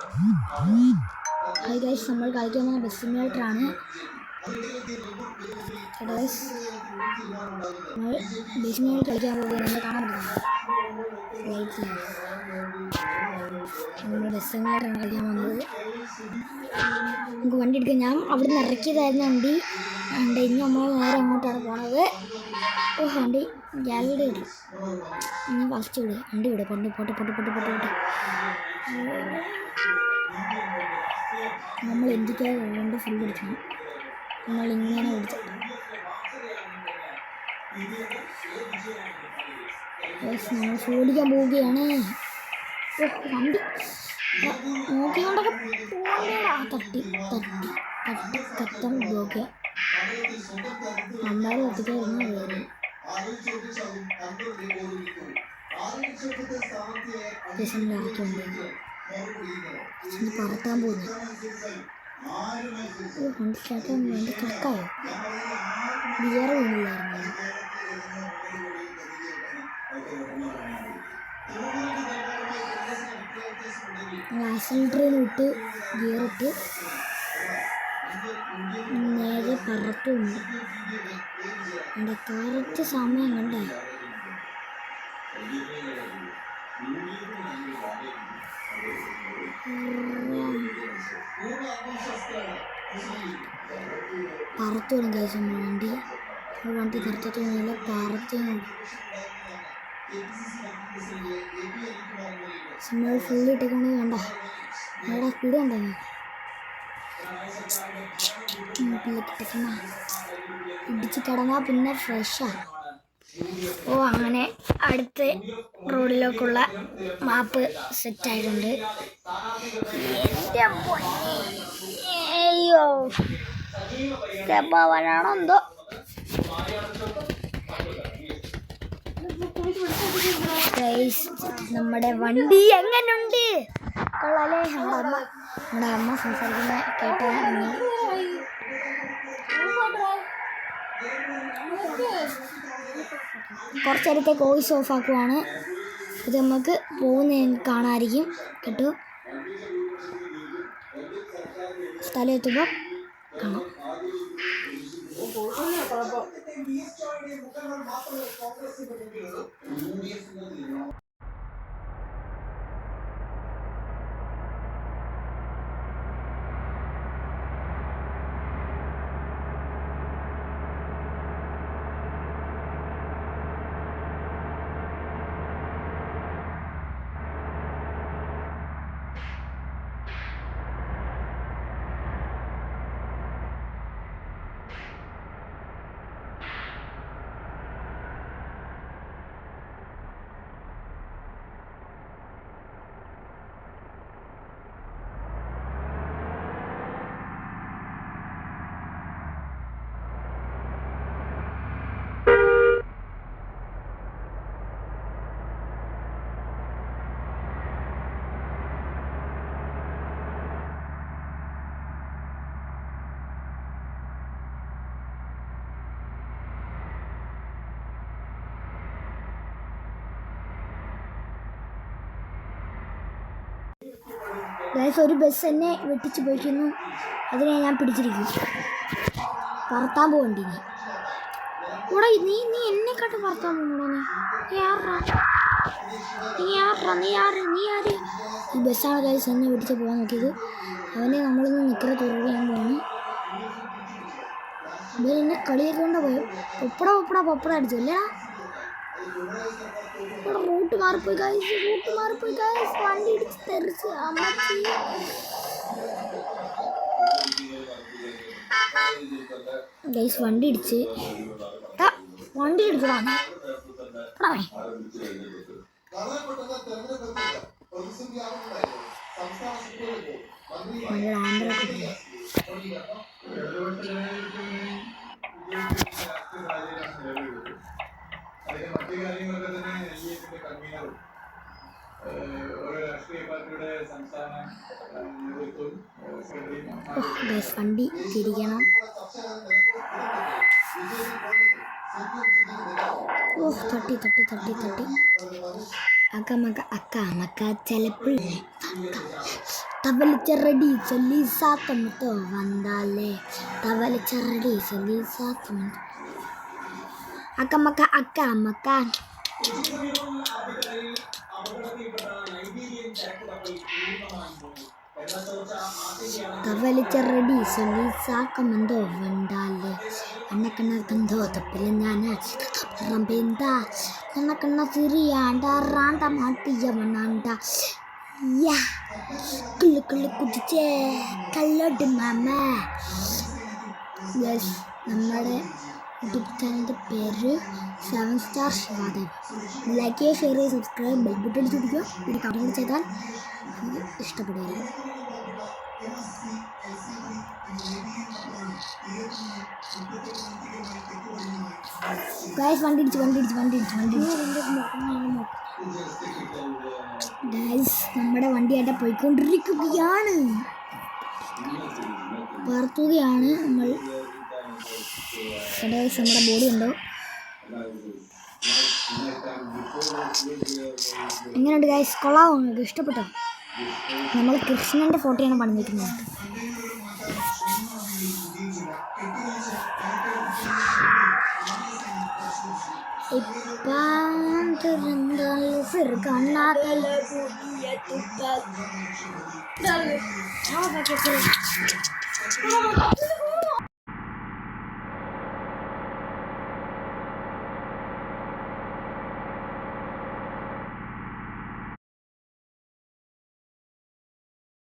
Hi guys, നമ്മൾ കളിക്കാൻ പോകുന്ന ബസ് സിമുലേറ്ററാണ്. നമ്മൾ ബസ് സിമുലേറ്റർ കളിക്കാൻ പോകുന്നത് നമ്മൾ കാണാൻ പറ്റുന്നത്. നമ്മൾ ബസ് സിമുലേറ്ററാണ് കളിക്കാൻ പോകുന്നത്. നമുക്ക് വണ്ടി എടുക്കാം. ഞാൻ അവിടെ നിന്ന് ഇറക്കിയതായിരുന്നു വണ്ടി. ഇനി നമ്മൾ നേരെ അങ്ങോട്ടാണ് പോണത്. വണ്ടി ഗാലറി ഇടും. ഇനി ഫസ്റ്റ് വിടുക, വണ്ടി വിടുക. പോട്ടെ. നമ്മൾ എന്തൊക്കെയാണ് കൊണ്ട് ഫുൾ പിടിക്കണം. നമ്മളിങ്ങനെ പിടിച്ചിട്ട് നമ്മൾ ഫുൾ പിടിക്കാൻ പോവുകയാണ്. വണ്ടി നോക്കിക്കൊണ്ടൊക്കെ തട്ടി കത്തം പോവുക. അമ്മാര് കത്തിക്കായിരുന്നു വേറെ ഇനി പറത്താൻ പോകുന്നു. വണ്ടി കേൾക്കാൻ വേണ്ടി കിടക്കായോ? ഗിയർ വീണില്ലായിരുന്നു. ആക്സിലേറ്ററിൽ വിട്ട് ഗിയറിട്ട് നേരെ പറത്തുണ്ട്. എൻ്റെ കറക്റ്റ് സമയം കണ്ടേ. പറത്തോളും കഴിച്ചു വണ്ടി നിർത്തത്തൊന്നുമില്ല. പറത്തുന്നു. സിമ്മൾ ഫുള്ള് ഇട്ടേക്കൊണ്ട് വേണ്ട. അവിടെ സ്പീഡ് കണ്ടോ? ഇടിച്ച് കിടന്നാൽ പിന്നെ ഫ്രഷാണ്. അങ്ങനെ അടുത്ത റോഡിലേക്കുള്ള മാപ്പ് സെറ്റായിട്ടുണ്ട്. അയ്യോ, സ്റ്റെപ്പാവാനാണോ എന്തോ. നമ്മുടെ വണ്ടി എങ്ങനെയുണ്ട്? കൊള്ളാലേ. നമ്മുടെ അമ്മ സംസാരിക്കുന്ന കേട്ടോ. കുറച്ച് നേരത്തേക്ക് വോയിസ് ഓഫ് ആക്കുവാണ്. ഇത് നമുക്ക് പോകുന്ന കാണാമായിരിക്കും കേട്ടോ. സ്ഥലം എത്തുമ്പോൾ കാണാം. ഒരു ബസ് എന്നെ വെട്ടിച്ച് പോയിക്കുന്നു. അതിനെ ഞാൻ പിടിച്ചിരിക്കും. പറത്താൻ പോകണ്ടി ഇവിടെ. നീ എന്നെക്കാട്ട് പറത്താൻ പോകണോ? നീ ആര്? ഈ ബസ്സാണ് ഗൈസ് എന്നെ വെട്ടിച്ച് പോകാൻ നോക്കിയത്. അവനെ നമ്മളിന്ന് നിൽക്കുന്ന തുറവ് ഞാൻ പോകുന്നു. ഇവൻ എന്നെ കളിയൊക്കെ കൊണ്ട് പോയി പൊപ്പട അടിച്ചു അല്ലേടാ. റൂട്ട് മാറിപ്പോയി ഗൈസ്. വണ്ടി ഇടിച്ച് തെറിച്ച് അമ്മച്ചി. ഗൈസ് വണ്ടി ഇടിച്ച് എടുക്കടാ. ആന്ധ്രൊക്കെ വണ്ടി തിരിക്കണം. തട്ടി അക്ക ചിലപ്പോൾ തവലിച്ചറടി ചൊല്ലീസാത്തമത്തോ വന്നാലേ തവലിച്ചറടി ചൊല്ലീസാത്തമത്തോ അക്കമ്മക്ക അക്ക അമ്മക്ക തവലിച്ചറടി ചൊല്ലീസാക്കമെന്തോ വണ്ടാലേ എണ്ണക്കണ്ണോ തപ്പില്ല ഞാൻ റമ്പേന്താ എണ്ണക്കണ്ണ സിറിയാണ്ട റാണ്ട മാട്ടിയവനാണ്ട യാ കുള്ളു കുള്ളു കുടിച്ചേ കല്ലോട്ട് മാമ. യെസ്, നമ്മുടെ യൂട്യൂബ് ചാനലിൻ്റെ പേര് 7 സ്റ്റാർ ശിവാദേവ്. ലൈക്ക് ചെയ്യുക, ഷെയർ ചെയ്യുക, സബ്സ്ക്രൈബ്, ബെൽ ബട്ടൺ അടിച്ച് പിടിക്കുക. ഒരു കമൻറ്റ് ചെയ്താൽ ഇഷ്ടപ്പെടുകയില്ല. ഗൈസ് വണ്ടിടിച്ച് ഗൈസ് നമ്മുടെ വണ്ടിയായിട്ട് പോയിക്കൊണ്ടിരിക്കുകയാണ്. പറത്തുകയാണ് നമ്മൾ. ഗൈസ് നമ്മുടെ ബോഡി ഉണ്ടോ? എങ്ങനെയുണ്ട് ഗൈസ്? കൊള്ളാമോ? നിങ്ങൾക്ക് ഇഷ്ടപ്പെട്ടോ? നമ്മൾ കൃഷ്ണൻ്റെ ഫോട്ടോയാണ് പണിഞ്ഞിരിക്കുന്നത്. ഇപ്പം